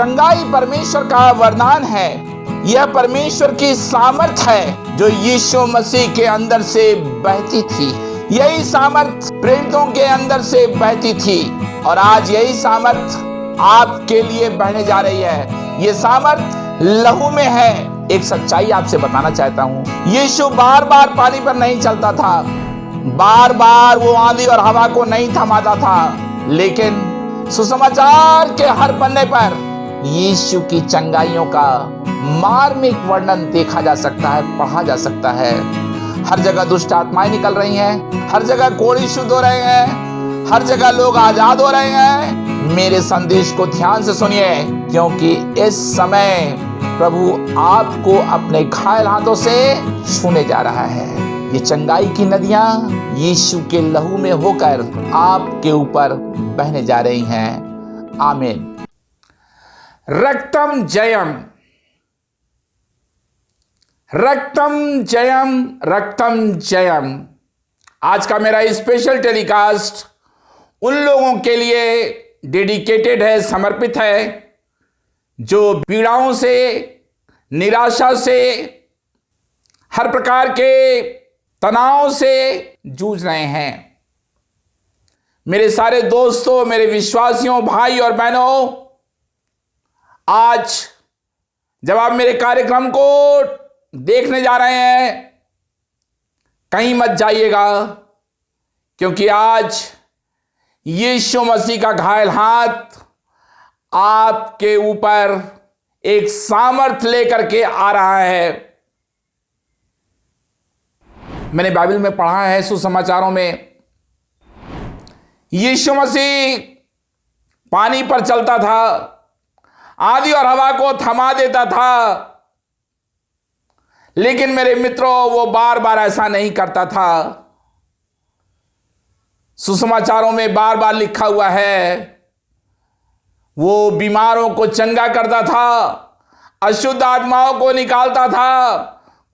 चंगाई परमेश्वर का वरदान है। यह परमेश्वर की सामर्थ है जो यीशु मसीह के अंदर से बहती थी। यही सामर्थ प्रेरितों के अंदर से बहती थी और आज यही सामर्थ आपके लिए बहने जा रही है। ये सामर्थ लहू में है। एक सच्चाई आपसे बताना चाहता हूं, यीशु बार बार पानी पर नहीं चलता था, बार बार वो आंधी और हवा को नहीं थमाता था, लेकिन सुसमाचार के हर पन्ने पर यीशु की चंगाइयों का मार्मिक वर्णन देखा जा सकता है, पढ़ा जा सकता है। हर जगह दुष्ट आत्माएं निकल रही हैं, हर जगह कोढ़ी शुद्ध हो रहे हैं, हर जगह लोग आजाद हो रहे हैं। मेरे संदेश को ध्यान से सुनिए, क्योंकि इस समय प्रभु आपको अपने घायल हाथों से छूने जा रहा है। ये चंगाई की नदियां यीशु के लहू में होकर आपके ऊपर बहने जा रही हैं। आमीन। रक्तम जयम, रक्तम जयम, रक्तम जयम। आज का मेरा स्पेशल टेलीकास्ट उन लोगों के लिए डेडिकेटेड है, समर्पित है, जो पीड़ाओं से, निराशा से, हर प्रकार के तनाव से जूझ रहे हैं। मेरे सारे दोस्तों, मेरे विश्वासियों, भाई और बहनों, आज जब आप मेरे कार्यक्रम को देखने जा रहे हैं, कहीं मत जाइएगा, क्योंकि आज यीशु मसीह का घायल हाथ आपके ऊपर एक सामर्थ लेकर के आ रहा है। मैंने बाइबल में पढ़ा है, सुसमाचारों में, यीशु मसीह पानी पर चलता था, आंधी और हवा को थमा देता था, लेकिन मेरे मित्रों वो बार बार ऐसा नहीं करता था। सुसमाचारों में बार बार लिखा हुआ है, वो बीमारों को चंगा करता था, अशुद्ध आत्माओं को निकालता था,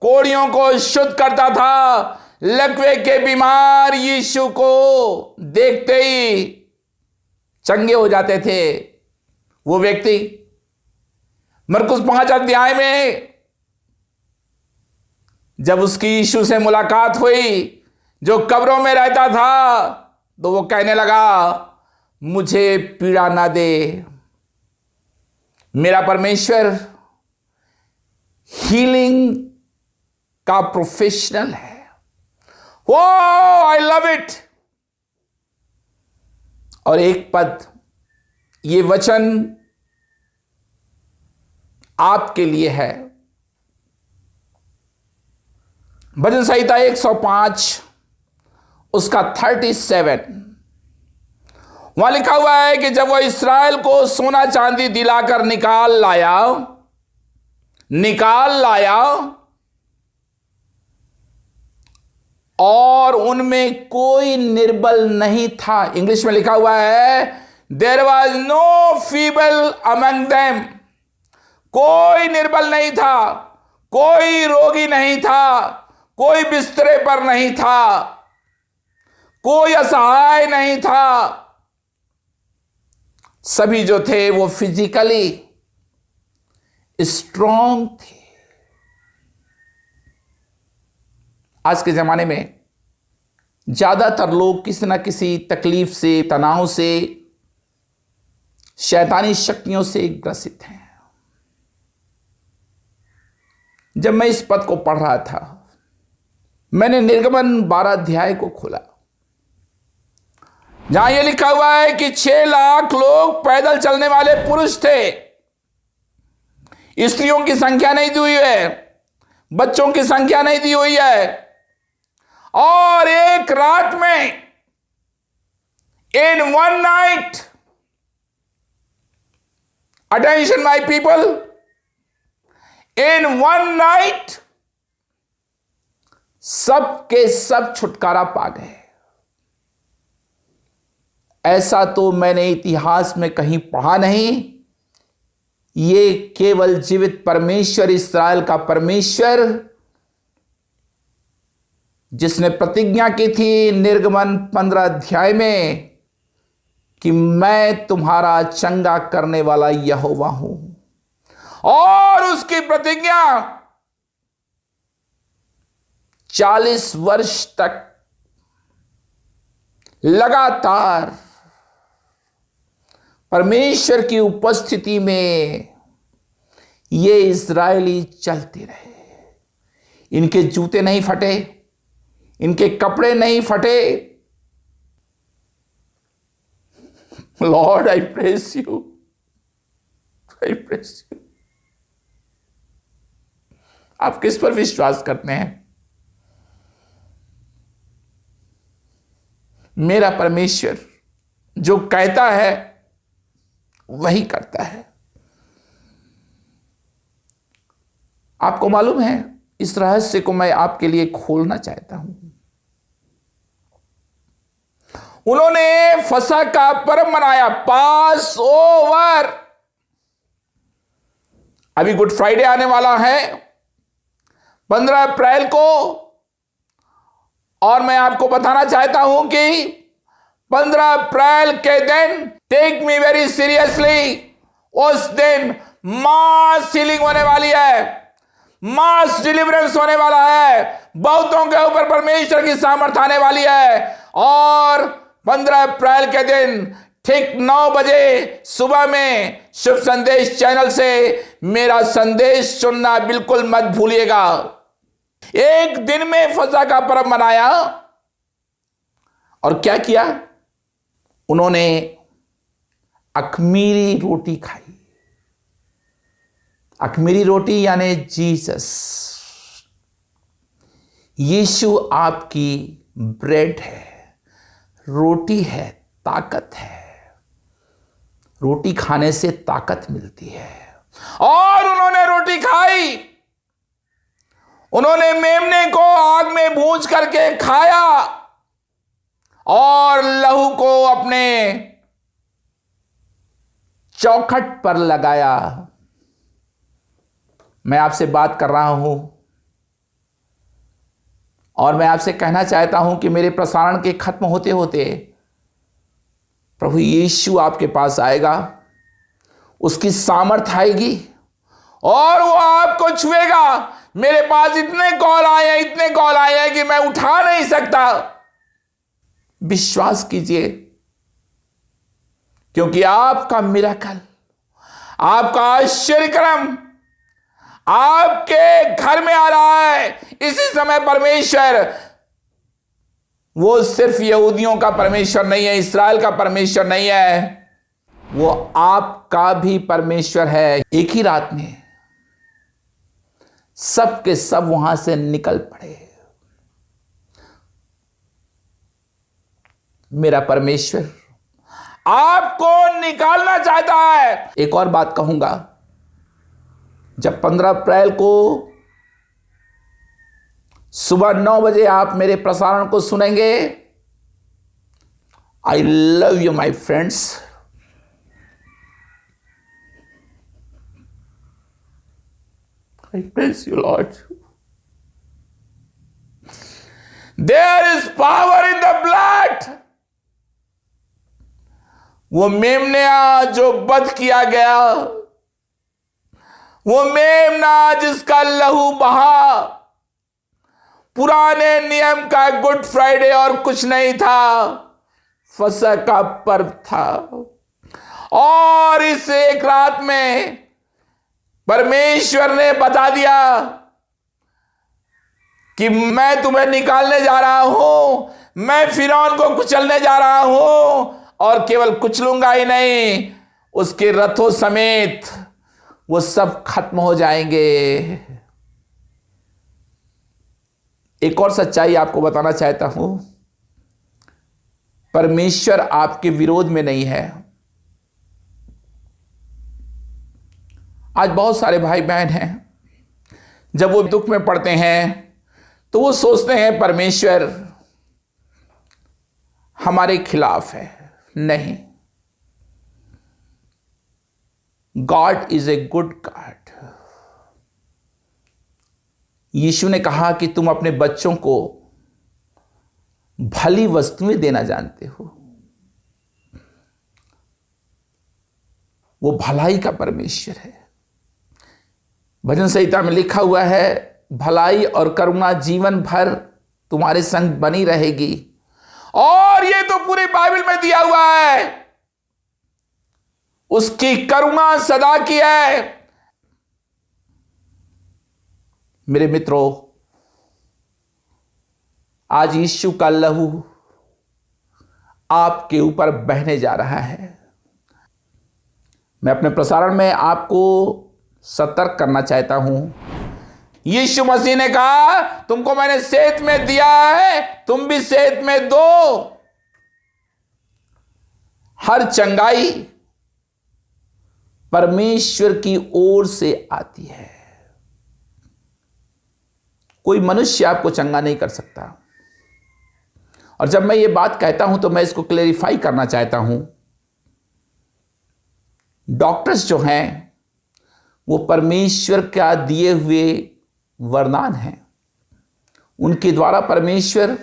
कोढ़ियों को शुद्ध करता था। लकवे के बीमार यीशु को देखते ही चंगे हो जाते थे। वो व्यक्ति मरकुस 5 अध्याय में जब उसकी यीशु से मुलाकात हुई, जो कब्रों में रहता था, तो वो कहने लगा, मुझे पीड़ा ना दे, मेरा परमेश्वर हीलिंग का प्रोफेशनल है। ओ आई लव इट। और एक पद, ये वचन आपके लिए है। भजन संहिता 105 उसका 37, वहां लिखा हुआ है कि जब वह इस्राएल को सोना चांदी दिलाकर निकाल लाया और उनमें कोई निर्बल नहीं था। इंग्लिश में लिखा हुआ है, there was no feeble among them. कोई निर्बल नहीं था, कोई रोगी नहीं था, कोई बिस्तरे पर नहीं था, कोई असहाय नहीं था। सभी जो थे वो फिजिकली स्ट्रांग थे। आज के जमाने में ज्यादातर लोग किसी ना किसी तकलीफ से, तनाव से, शैतानी शक्तियों से ग्रसित हैं। जब मैं इस पद को पढ़ रहा था, मैंने निर्गमन 12 अध्याय को खोला, जहां यह लिखा हुआ है कि 6 लाख लोग पैदल चलने वाले पुरुष थे। स्त्रियों की संख्या नहीं दी हुई है, बच्चों की संख्या नहीं दी हुई है। और एक रात में, in one night, attention my people, in one night सब के सब छुटकारा पा गए। ऐसा तो मैंने इतिहास में कहीं पढ़ा नहीं। ये केवल जीवित परमेश्वर, इस्राएल का परमेश्वर, जिसने प्रतिज्ञा की थी निर्गमन 15 अध्याय में कि मैं तुम्हारा चंगा करने वाला यहोवा हूं। और उसकी प्रतिज्ञा 40 वर्ष तक लगातार परमेश्वर की उपस्थिति में ये इस्राएली चलते रहे। इनके जूते नहीं फटे, इनके कपड़े नहीं फटे। Lord, I praise you, I praise you. आप किस पर विश्वास करते हैं? मेरा परमेश्वर जो कहता है वही करता है। आपको मालूम है, इस रहस्य को मैं आपके लिए खोलना चाहता हूं। उन्होंने फसह का पर्व मनाया, पास ओवर। अभी गुड फ्राइडे आने वाला है 15 अप्रैल को, और मैं आपको बताना चाहता हूं कि 15 अप्रैल के दिन, टेक मी वेरी सीरियसली, उस दिन मास हीलिंग होने वाली है, मास डिलीवरेंस होने वाला है। बहुतों के ऊपर परमेश्वर की सामर्थ आने वाली है। और 15 अप्रैल के दिन ठीक 9 बजे सुबह में शुभ संदेश चैनल से मेरा संदेश सुनना बिल्कुल मत भूलिएगा। एक दिन में फसह का पर्व मनाया और क्या किया? उन्होंने अखमीरी रोटी खाई। अखमीरी रोटी यानी जीसस, यीशु आपकी ब्रेड है, रोटी है, ताकत है। रोटी खाने से ताकत मिलती है। और उन्होंने रोटी खाई, उन्होंने मेमने को आग में भूंज करके खाया और लहू को अपने चौखट पर लगाया। मैं आपसे बात कर रहा हूं और मैं आपसे कहना चाहता हूं कि मेरे प्रसारण के खत्म होते होते प्रभु यीशु आपके पास आएगा, उसकी सामर्थ आएगी और वो आपको छुएगा। मेरे पास इतने कॉल आए हैं कि मैं उठा नहीं सकता। विश्वास कीजिए, क्योंकि आपका मिरेकल, आपका आश्चर्यक्रम आपके घर में आ रहा है। इसी समय परमेश्वर, वो सिर्फ यहूदियों का परमेश्वर नहीं है, इस्राएल का परमेश्वर नहीं है, वो आपका भी परमेश्वर है। एक ही रात में सब के सब वहां से निकल पड़े। मेरा परमेश्वर आपको निकालना चाहता है। एक और बात कहूंगा, जब 15 अप्रैल को सुबह 9 बजे आप मेरे प्रसारण को सुनेंगे, I love you my friends. I praise you, Lord. There is power in the blood. वो मेमना जो वध किया गया, वो मेमना जिसका लहू बहा, पुराने नियम का गुड फ्राइडे और कुछ नहीं था, फसह का पर्व था। और इस एक रात में परमेश्वर ने बता दिया कि मैं तुम्हें निकालने जा रहा हूं, मैं फिरौन को कुचलने जा रहा हूं, और केवल कुचलूंगा ही नहीं, उसके रथों समेत वो सब खत्म हो जाएंगे। एक और सच्चाई आपको बताना चाहता हूं, परमेश्वर आपके विरोध में नहीं है। आज बहुत सारे भाई बहन हैं, जब वो दुख में पड़ते हैं तो वो सोचते हैं परमेश्वर हमारे खिलाफ है। नहीं, God is a good God. यीशु ने कहा कि तुम अपने बच्चों को भली वस्तुएं देना जानते हो, वो भलाई का परमेश्वर है। भजन संहिता में लिखा हुआ है, भलाई और करुणा जीवन भर तुम्हारे संग बनी रहेगी। और ये तो पूरे बाइबल में दिया हुआ है, उसकी करुणा सदा की है। मेरे मित्रों, आज यीशु का लहू आपके ऊपर बहने जा रहा है। मैं अपने प्रसारण में आपको सतर्क करना चाहता हूं। यीशु मसीह ने कहा, तुमको मैंने सेहत में दिया है, तुम भी सेहत में दो। हर चंगाई परमेश्वर की ओर से आती है। कोई मनुष्य आपको चंगा नहीं कर सकता। और जब मैं ये बात कहता हूं तो मैं इसको क्लेरिफाई करना चाहता हूं। डॉक्टर्स जो हैं वो परमेश्वर का दिए हुए वरदान हैं। उनके द्वारा परमेश्वर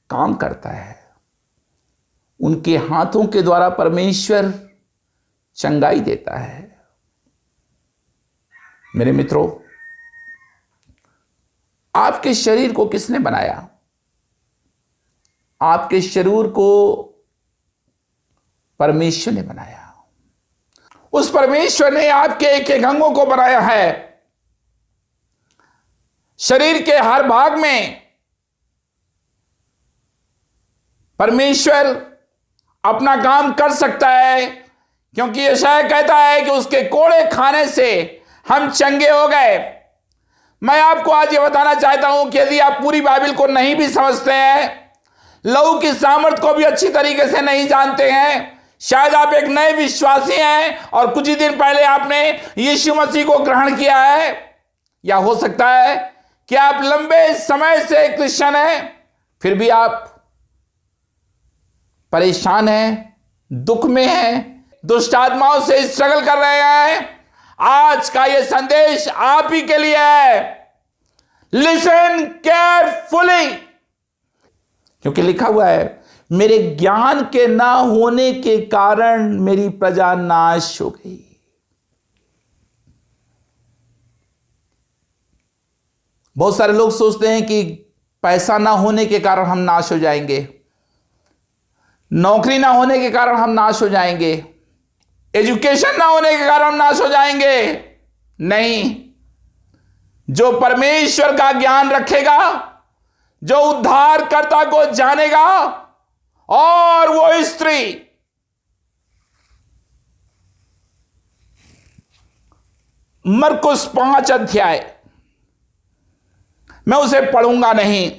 काम करता है। उनके हाथों के द्वारा परमेश्वर चंगाई देता है। मेरे मित्रों, आपके शरीर को किसने बनाया? आपके शरीर को परमेश्वर ने बनाया। उस परमेश्वर ने आपके एक एक अंगों को बनाया है। शरीर के हर भाग में परमेश्वर अपना काम कर सकता है, क्योंकि यशायाह कहता है कि उसके कोड़े खाने से हम चंगे हो गए। मैं आपको आज ये बताना चाहता हूं कि यदि आप पूरी बाइबल को नहीं भी समझते हैं, लहू की सामर्थ को भी अच्छी तरीके से नहीं जानते हैं, शायद आप एक नए विश्वासी हैं और कुछ ही दिन पहले आपने यीशु मसीह को ग्रहण किया है, या हो सकता है कि आप लंबे समय से क्रिश्चियन हैं, फिर भी आप परेशान हैं, दुख में हैं, दुष्ट आत्माओं से स्ट्रगल कर रहे हैं। आज का यह संदेश आप ही के लिए है। लिसन केयरफुली, क्योंकि लिखा हुआ है, मेरे ज्ञान के ना होने के कारण मेरी प्रजा नाश हो गई। बहुत सारे लोग सोचते हैं कि पैसा ना होने के कारण हम नाश हो जाएंगे, नौकरी ना होने के कारण हम नाश हो जाएंगे, एजुकेशन ना होने के कारण हम नाश हो जाएंगे। नहीं, जो परमेश्वर का ज्ञान रखेगा, जो उद्धारकर्ता को जानेगा, और वो स्त्री मरकुस 5 अध्याय, मैं उसे पढ़ूंगा नहीं।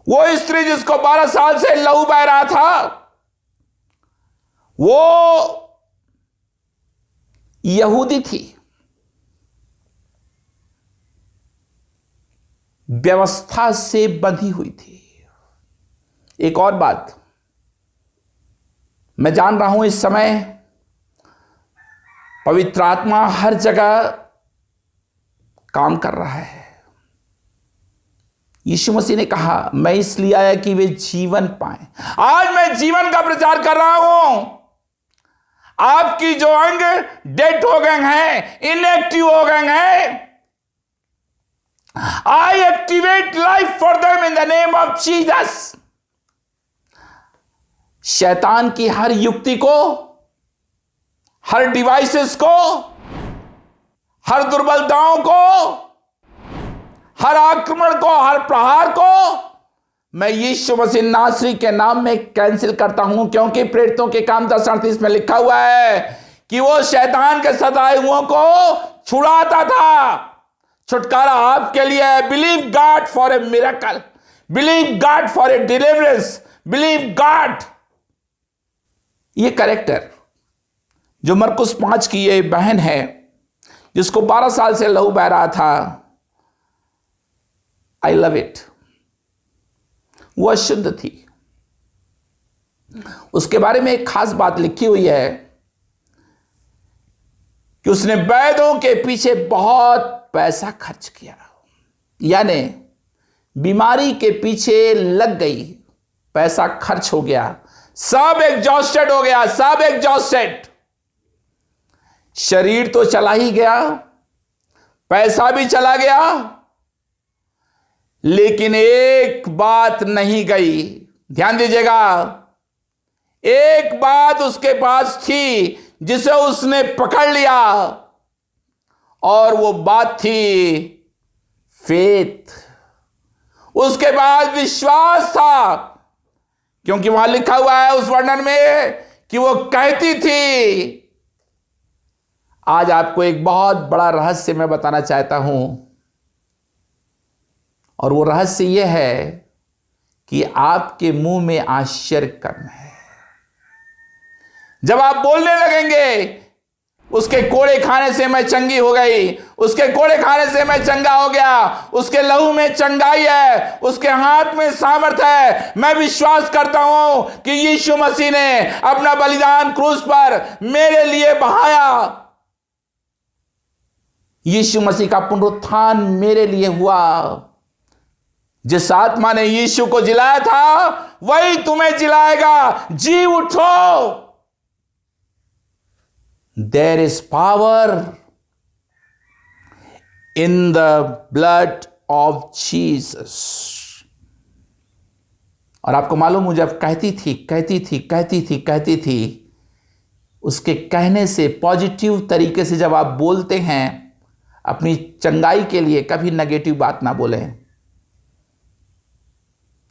वो स्त्री जिसको 12 साल से लहू बह रहा था, वो यहूदी थी, व्यवस्था से बंधी हुई थी। एक और बात, मैं जान रहा हूं इस समय पवित्र आत्मा हर जगह काम कर रहा है। यीशु मसीह ने कहा, मैं इसलिए आया कि वे जीवन पाएं। आज मैं जीवन का प्रचार कर रहा हूं। आपकी जो अंग डेड हो गए हैं, इनएक्टिव हो गए हैं, I activate life for them in the name of Jesus. शैतान की हर युक्ति को, हर डिवाइसेस को, हर दुर्बलताओं को, हर आक्रमण को, हर प्रहार को मैं यीशु मसीह नासरी के नाम में कैंसिल करता हूं, क्योंकि प्रेरितों के काम 10:38 में लिखा हुआ है कि वो शैतान के सताए हुओं को छुड़ाता था। छुटकारा आपके लिए है। Believe God for a miracle, believe God for a deliverance, believe God. ये कैरेक्टर जो मरकुस 5 की ये बहन है, जिसको 12 साल से लहू बह रहा था, आई लव इट। वो अशुद्ध थी। उसके बारे में एक खास बात लिखी हुई है कि उसने वैद्यों के पीछे बहुत पैसा खर्च किया, यानी बीमारी के पीछे लग गई, पैसा खर्च हो गया, सब एग्जॉस्टेड हो गया, सब एग्जॉस्टेड। शरीर तो चला ही गया, पैसा भी चला गया, लेकिन एक बात नहीं गई। ध्यान दीजिएगा, एक बात उसके पास थी जिसे उसने पकड़ लिया, और वो बात थी फेथ। उसके पास विश्वास था, क्योंकि वहां लिखा हुआ है उस वर्णन में कि वो कहती थी। आज आपको एक बहुत बड़ा रहस्य मैं बताना चाहता हूं, और वो रहस्य यह है कि आपके मुंह में आश्चर्य कर्म है। जब आप बोलने लगेंगे, उसके कोड़े खाने से मैं चंगी हो गई, उसके कोड़े खाने से मैं चंगा हो गया, उसके लहू में चंगाई है, उसके हाथ में सामर्थ है, मैं विश्वास करता हूं कि यीशु मसीह ने अपना बलिदान क्रूस पर मेरे लिए बहाया, यीशु मसीह का पुनरुत्थान मेरे लिए हुआ। जिस आत्मा ने यीशु को जिलाया था वही तुम्हें जिलाएगा। जी उठो। There is power in the blood of Jesus. और आपको मालूम, मुझे जब कहती थी, उसके कहने से, पॉजिटिव तरीके से जब आप बोलते हैं अपनी चंगाई के लिए, कभी नेगेटिव बात ना बोलें।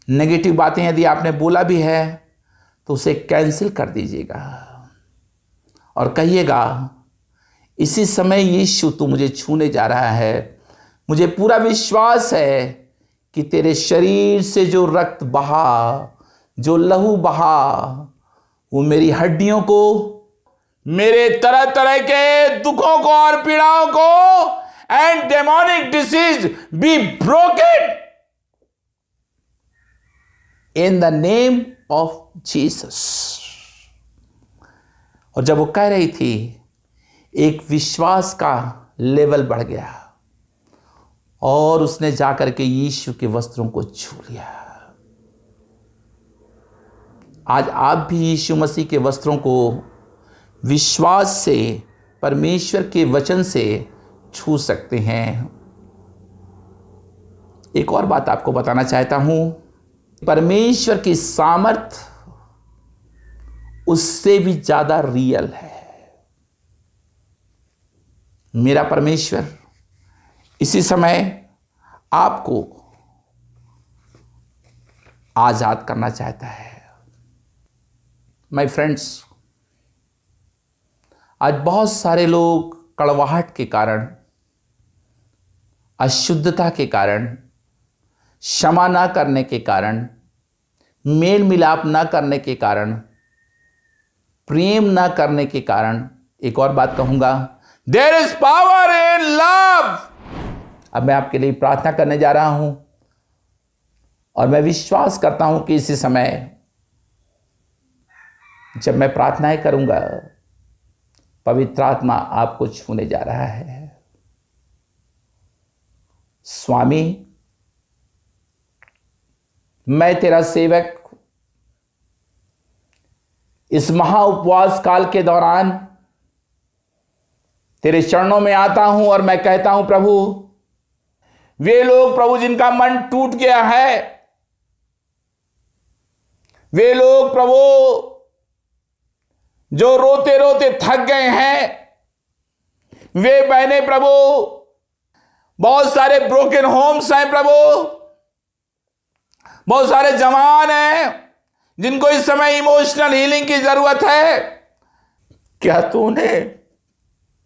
नेगेटिव बातें यदि आपने बोला भी है तो उसे कैंसिल कर दीजिएगा और कहिएगा, इसी समय यीशु तू मुझे छूने जा रहा है। मुझे पूरा विश्वास है कि तेरे शरीर से जो रक्त बहा, जो लहू बहा, वो मेरी हड्डियों को, मेरे तरह तरह के दुखों को और पीड़ाओं को and demonic disease be broken in the name of Jesus. और जब वो कह रही थी, एक विश्वास का लेवल बढ़ गया और उसने जाकर के यीशु के वस्त्रों को छू लिया। आज आप भी यीशु मसीह के वस्त्रों को विश्वास से, परमेश्वर के वचन से छू सकते हैं। एक और बात आपको बताना चाहता हूं, परमेश्वर की सामर्थ उससे भी ज्यादा रियल है। मेरा परमेश्वर इसी समय आपको आजाद करना चाहता है। माय फ्रेंड्स, आज बहुत सारे लोग कड़वाहट के कारण, अशुद्धता के कारण, क्षमा ना करने के कारण, मेल मिलाप ना करने के कारण, प्रेम ना करने के कारण, एक और बात कहूंगा, there is power in love. अब मैं आपके लिए प्रार्थना करने जा रहा हूं और मैं विश्वास करता हूं कि इसी समय जब मैं प्रार्थनाएं करूंगा, पवित्र आत्मा आपको छूने जा रहा है। स्वामी, मैं तेरा सेवक इस महा उपवास काल के दौरान तेरे चरणों में आता हूं और मैं कहता हूं, प्रभु, वे लोग प्रभु जिनका मन टूट गया है, वे लोग प्रभु जो रोते रोते थक गए हैं, वे बहने प्रभु, बहुत सारे ब्रोकन होम्स हैं प्रभु, बहुत सारे जवान हैं जिनको इस समय इमोशनल हीलिंग की जरूरत है। क्या तू उन्हें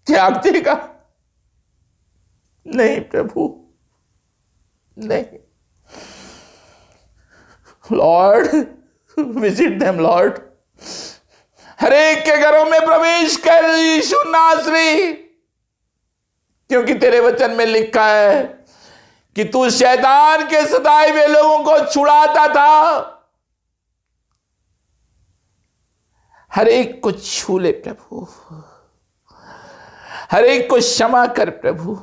त्याग देगा? नहीं प्रभु, नहीं। Lord, visit them Lord. हर एक के घरों में प्रवेश कर यीशु नासरी, क्योंकि तेरे वचन में लिखा है कि तू शैतान के सताए हुए लोगों को छुड़ाता था। हर एक को छू ले प्रभु, हर एक को क्षमा कर प्रभु,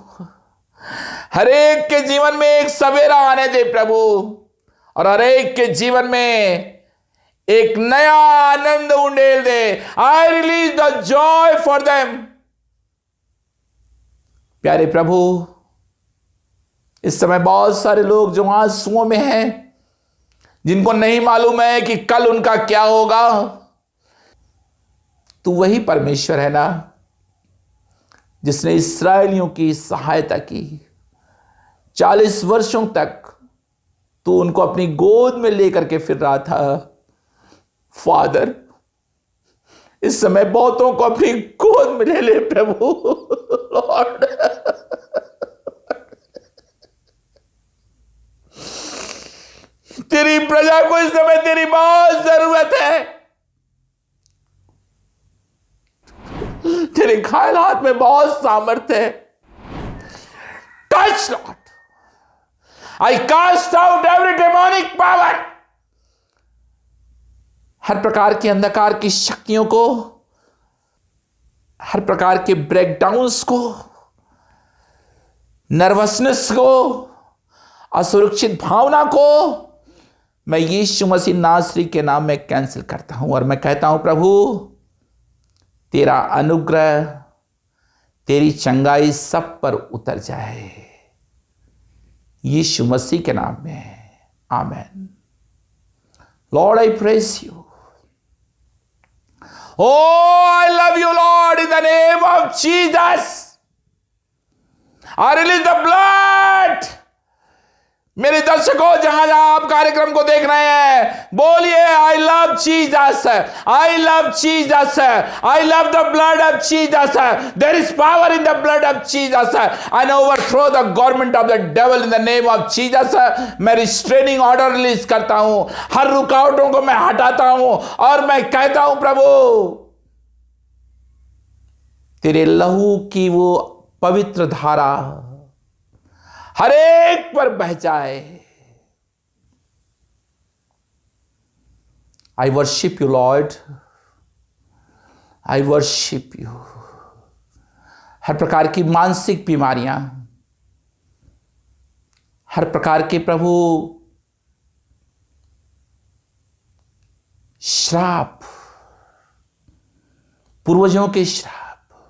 हर एक के जीवन में एक सवेरा आने दे प्रभु, और हर एक के जीवन में एक नया आनंद उंडेल दे। I release the joy for them प्यारे प्रभु, इस समय बहुत सारे लोग जो आंसुओं में हैं, जिनको नहीं मालूम है कि कल उनका क्या होगा। तू वही परमेश्वर है ना जिसने इस्राएलियों की सहायता की। 40 वर्षों तक तू उनको अपनी गोद में लेकर के फिर रहा था। फादर, इस समय बहुतों को अपनी गोद में ले ले प्रभु। लॉर्ड, तेरी प्रजा को इस समय तेरी बहुत जरूरत है। तेरे घायल हाथ में बहुत सामर्थ्य है। Touch Lord, I cast out every demonic power. हर प्रकार के अंधकार की शक्तियों को, हर प्रकार के ब्रेकडाउन्स को, नर्वसनेस को, असुरक्षित भावना को मैं यीशु मसीह नासरी के नाम में कैंसिल करता हूं और मैं कहता हूं प्रभु, तेरा अनुग्रह, तेरी चंगाई सब पर उतर जाए, यीशु मसीह के नाम में, amen. Lord, I praise you. Oh, I love you, Lord, in the name of Jesus. I release the blood. मेरे दर्शकों, जहां जहां आप कार्यक्रम को देख रहे हैं, बोलिए, I love Jesus, I love Jesus, I love the blood of Jesus, there is power in the blood of Jesus, I overthrow the government of the devil in the name of Jesus. मैं restraining order release करता हूं, हर रुकावटों को मैं हटाता हूं और मैं कहता हूं प्रभु, तेरे लहू की वो पवित्र धारा हर एक पर बह जाए। I worship you Lord, I worship you. हर प्रकार की मानसिक बीमारियां, हर प्रकार के प्रभु श्राप, पूर्वजों के श्राप,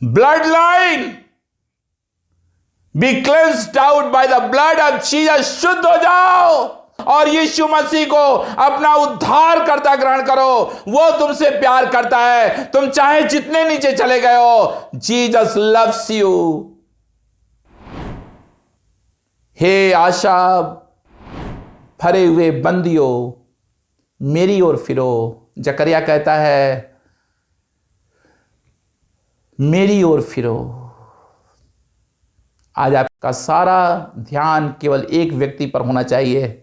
blood line be cleansed out by the blood of Jesus. शुद्ध हो जाओ और यीशु मसीह को अपना उद्धार करता ग्रहण करो। वो तुमसे प्यार करता है, तुम चाहे जितने नीचे चले गए हो, जीसस लव्स यू। हे आशा भरे हुए बंदियों, मेरी ओर फिरो। जकरिया कहता है, मेरी ओर फिरो। आज आपका सारा ध्यान केवल एक व्यक्ति पर होना चाहिए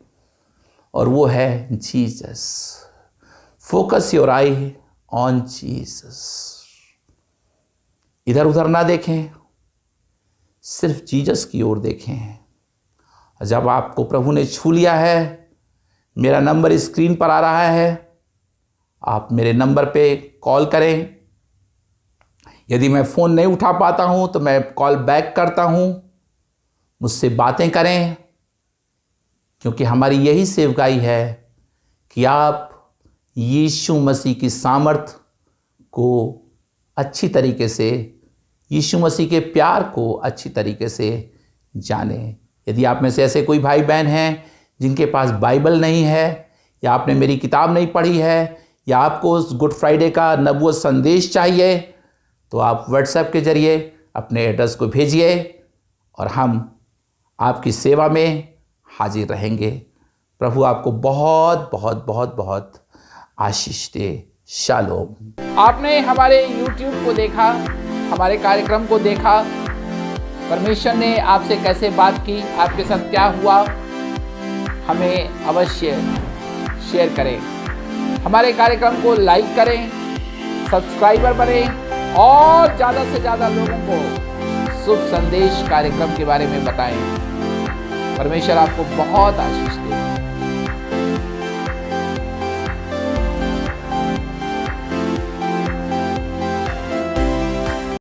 और वो है Jesus. Focus your I on Jesus. इधर उधर ना देखें, सिर्फ जीसस की ओर देखें। जब आपको प्रभु ने छू लिया है, मेरा नंबर स्क्रीन पर आ रहा है, आप मेरे नंबर पे कॉल करें। यदि मैं फ़ोन नहीं उठा पाता हूं तो मैं कॉल बैक करता हूं, मुझसे बातें करें, क्योंकि हमारी यही सेवकाई है कि आप यीशु मसीह की सामर्थ को अच्छी तरीके से, यीशु मसीह के प्यार को अच्छी तरीके से जानें। यदि आप में से ऐसे कोई भाई बहन हैं जिनके पास बाइबल नहीं है, या आपने मेरी किताब नहीं पढ़ी है, या आपको उस गुड फ्राइडे का नबूवत संदेश चाहिए, तो आप व्हाट्सएप के जरिए अपने एड्रेस को भेजिए और हम आपकी सेवा में हाजिर रहेंगे। प्रभु आपको बहुत बहुत बहुत बहुत आशीष दे। शालोम। आपने हमारे YouTube को देखा, हमारे कार्यक्रम को देखा, परमेश्वर ने आपसे कैसे बात की, आपके साथ क्या हुआ, हमें अवश्य शेयर करें। हमारे कार्यक्रम को लाइक करें, सब्सक्राइबर बनें और ज़्यादा से ज़्यादा लोगों को शुभ संदेश कार्यक्रम के बारे में बताएं। परमेश्वर आपको बहुत आशीष दे।